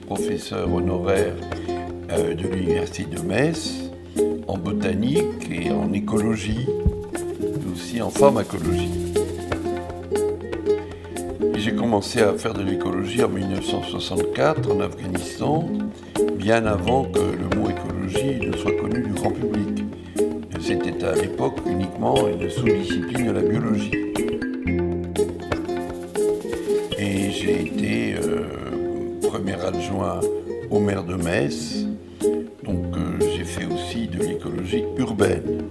professeur honoraire de l'Université de Metz en botanique et en écologie, mais aussi en pharmacologie. J'ai commencé à faire de l'écologie en 1964 en Afghanistan, bien avant que le mot écologie ne soit connu du grand public. C'était à l'époque uniquement une sous-discipline de la biologie. Et j'ai été premier adjoint au maire de Metz, donc j'ai fait aussi de l'écologie urbaine.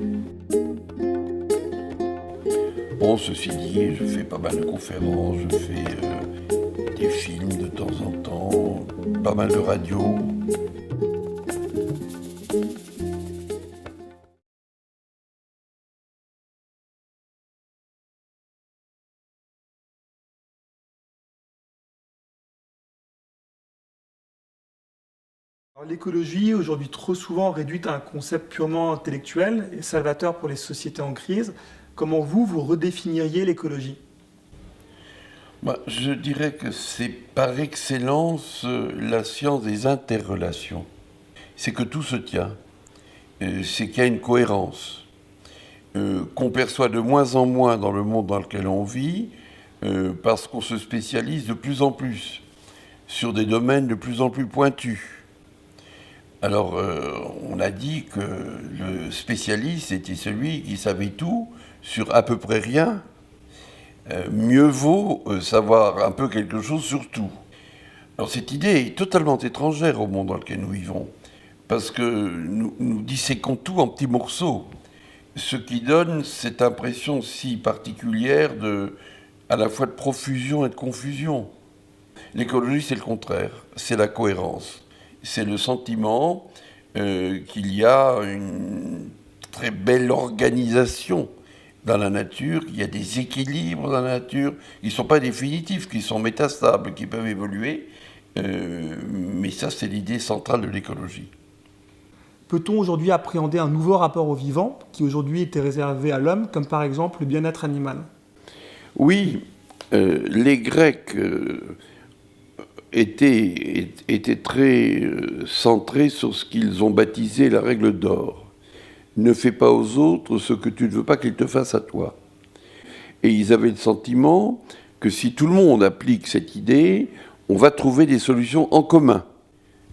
Bon, ceci dit, je fais pas mal de conférences, je fais des films de temps en temps, pas mal de radio. L'écologie est aujourd'hui trop souvent réduite à un concept purement intellectuel et salvateur pour les sociétés en crise. Comment vous redéfiniriez l'écologie ? Je dirais que c'est par excellence la science des interrelations. C'est que tout se tient, c'est qu'il y a une cohérence, qu'on perçoit de moins en moins dans le monde dans lequel on vit, parce qu'on se spécialise de plus en plus sur des domaines de plus en plus pointus. Alors, on a dit que le spécialiste était celui qui savait tout sur à peu près rien. Mieux vaut savoir un peu quelque chose sur tout. Alors, cette idée est totalement étrangère au monde dans lequel nous vivons, parce que nous disséquons tout en petits morceaux, ce qui donne cette impression si particulière à la fois de profusion et de confusion. L'écologie, c'est le contraire, c'est la cohérence. C'est le sentiment qu'il y a une très belle organisation dans la nature, qu'il y a des équilibres dans la nature, qui ne sont pas définitifs, qui sont métastables, qui peuvent évoluer. Mais ça, c'est l'idée centrale de l'écologie. Peut-on aujourd'hui appréhender un nouveau rapport au vivant, qui aujourd'hui était réservé à l'homme, comme par exemple le bien-être animal ? Oui, les Grecs étaient très centrés sur ce qu'ils ont baptisé la règle d'or. Ne fais pas aux autres ce que tu ne veux pas qu'ils te fassent à toi. Et ils avaient le sentiment que si tout le monde applique cette idée, on va trouver des solutions en commun,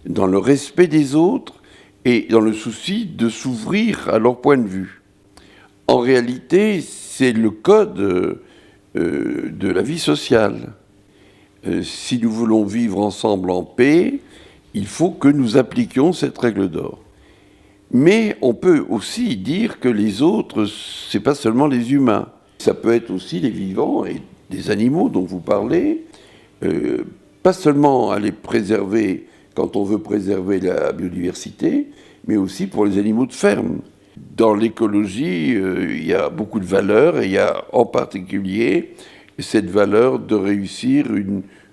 dans le respect des autres et dans le souci de s'ouvrir à leur point de vue. En réalité, c'est le code de la vie sociale. Si nous voulons vivre ensemble en paix, il faut que nous appliquions cette règle d'or. Mais on peut aussi dire que les autres, c'est pas seulement les humains. Ça peut être aussi les vivants et des animaux dont vous parlez. Pas seulement à les préserver quand on veut préserver la biodiversité, mais aussi pour les animaux de ferme. Dans l'écologie, il y a beaucoup de valeurs et il y a en particulier cette valeur de réussir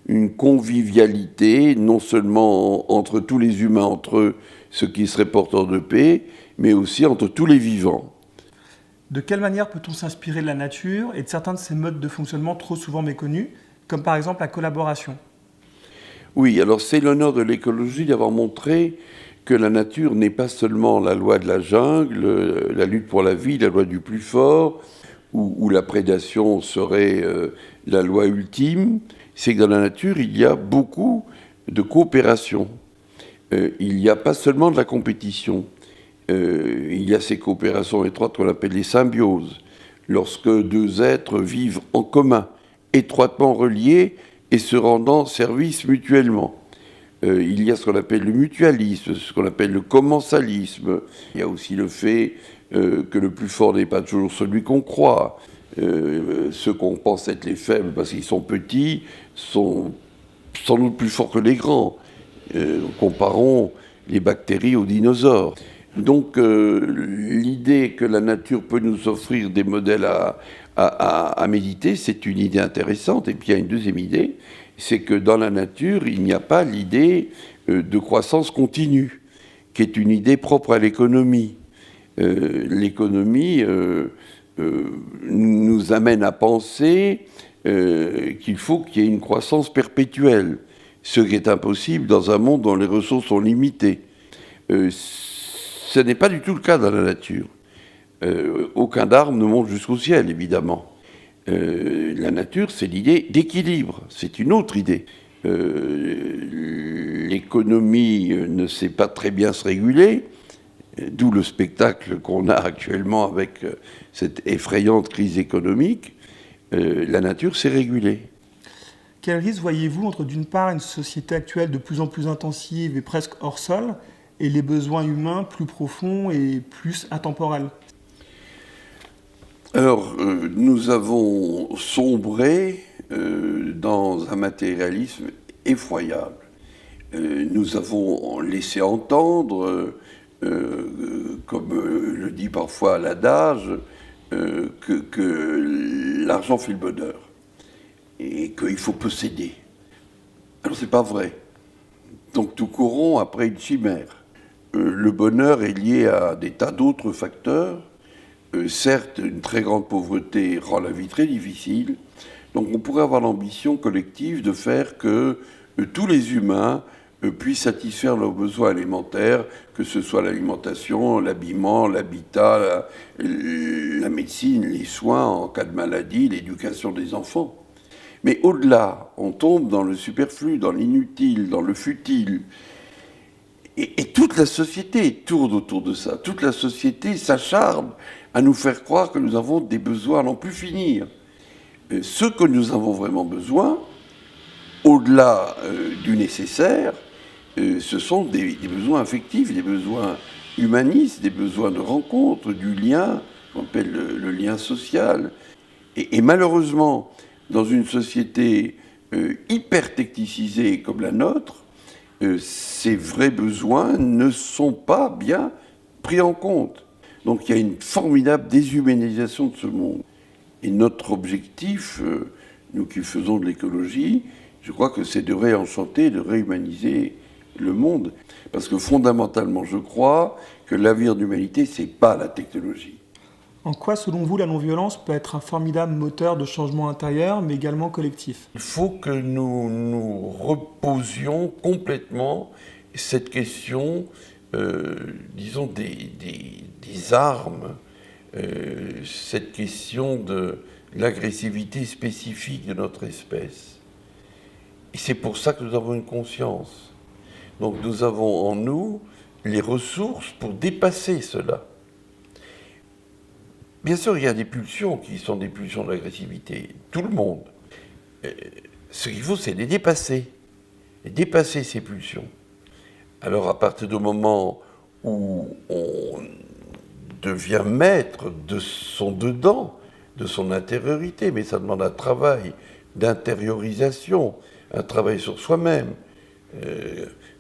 une convivialité, non seulement entre tous les humains, entre eux, ceux qui seraient porteurs de paix, mais aussi entre tous les vivants. De quelle manière peut-on s'inspirer de la nature et de certains de ses modes de fonctionnement trop souvent méconnus, comme par exemple la collaboration ? Oui, alors c'est l'honneur de l'écologie d'avoir montré que la nature n'est pas seulement la loi de la jungle, la lutte pour la vie, la loi du plus fort, où la prédation serait la loi ultime. C'est que dans la nature, il y a beaucoup de coopération. Il n'y a pas seulement de la compétition. Il y a ces coopérations étroites qu'on appelle les symbioses, lorsque deux êtres vivent en commun, étroitement reliés et se rendant service mutuellement. Il y a ce qu'on appelle le mutualisme, ce qu'on appelle le commensalisme. Il y a aussi le fait que le plus fort n'est pas toujours celui qu'on croit. Ceux qu'on pense être les faibles parce qu'ils sont petits sont sans doute plus forts que les grands. Comparons les bactéries aux dinosaures. Donc l'idée que la nature peut nous offrir des modèles à méditer, c'est une idée intéressante. Et puis il y a une deuxième idée, c'est que dans la nature, il n'y a pas l'idée de croissance continue, qui est une idée propre à l'économie. L'économie nous amène à penser qu'il faut qu'il y ait une croissance perpétuelle. ce qui est impossible dans un monde dont les ressources sont limitées. Ce n'est pas du tout le cas dans la nature. Aucun arbre ne monte jusqu'au ciel, évidemment. La nature, c'est l'idée d'équilibre, c'est une autre idée. L'économie ne sait pas très bien se réguler, d'où le spectacle qu'on a actuellement avec cette effrayante crise économique. La nature s'est régulée. Quel risque voyez-vous entre, d'une part, une société actuelle de plus en plus intensive et presque hors sol, et les besoins humains plus profonds et plus intemporels ? Alors, nous avons sombré dans un matérialisme effroyable. Nous avons laissé entendre, comme le dit parfois l'adage, que l'argent fait le bonheur et qu'il faut posséder. Alors, c'est pas vrai. Donc, nous courons après une chimère. Le bonheur est lié à des tas d'autres facteurs. Certes, une très grande pauvreté rend la vie très difficile. Donc on pourrait avoir l'ambition collective de faire que tous les humains puissent satisfaire leurs besoins alimentaires, que ce soit l'alimentation, l'habillement, l'habitat, la médecine, les soins en cas de maladie, l'éducation des enfants. Mais au-delà, on tombe dans le superflu, dans l'inutile, dans le futile. Et toute la société tourne autour de ça. Toute la société s'acharne à nous faire croire que nous avons des besoins à n'en plus finir. Ce que nous avons vraiment besoin, au-delà du nécessaire, ce sont des besoins affectifs, des besoins humanistes, des besoins de rencontre, du lien, qu'on appelle le lien social. Et malheureusement, dans une société hyper technicisée comme la nôtre, ces vrais besoins ne sont pas bien pris en compte. Donc il y a une formidable déshumanisation de ce monde. Et notre objectif, nous qui faisons de l'écologie, je crois que c'est de réenchanter, de réhumaniser le monde. Parce que fondamentalement, je crois que l'avenir de l'humanité, c'est pas la technologie. En quoi, selon vous, la non-violence peut être un formidable moteur de changement intérieur, mais également collectif ? Il faut que nous reposions complètement cette question, disons, des armes, cette question de l'agressivité spécifique de notre espèce. Et c'est pour ça que nous avons une conscience. Donc nous avons en nous les ressources pour dépasser cela. Bien sûr, il y a des pulsions qui sont des pulsions d'agressivité, tout le monde. Ce qu'il faut, c'est les dépasser ces pulsions. Alors, à partir du moment où on devient maître de son dedans, de son intériorité, mais ça demande un travail d'intériorisation, un travail sur soi-même,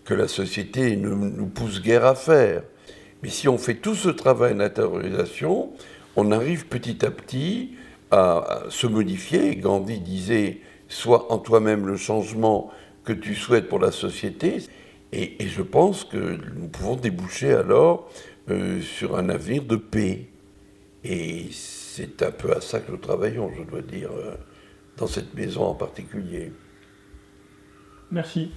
que la société ne nous pousse guère à faire. Mais si on fait tout ce travail d'intériorisation, on arrive petit à petit à se modifier. Gandhi disait « Sois en toi-même le changement que tu souhaites pour la société ». Et je pense que nous pouvons déboucher alors sur un avenir de paix. Et c'est un peu à ça que nous travaillons, je dois dire, dans cette maison en particulier. Merci.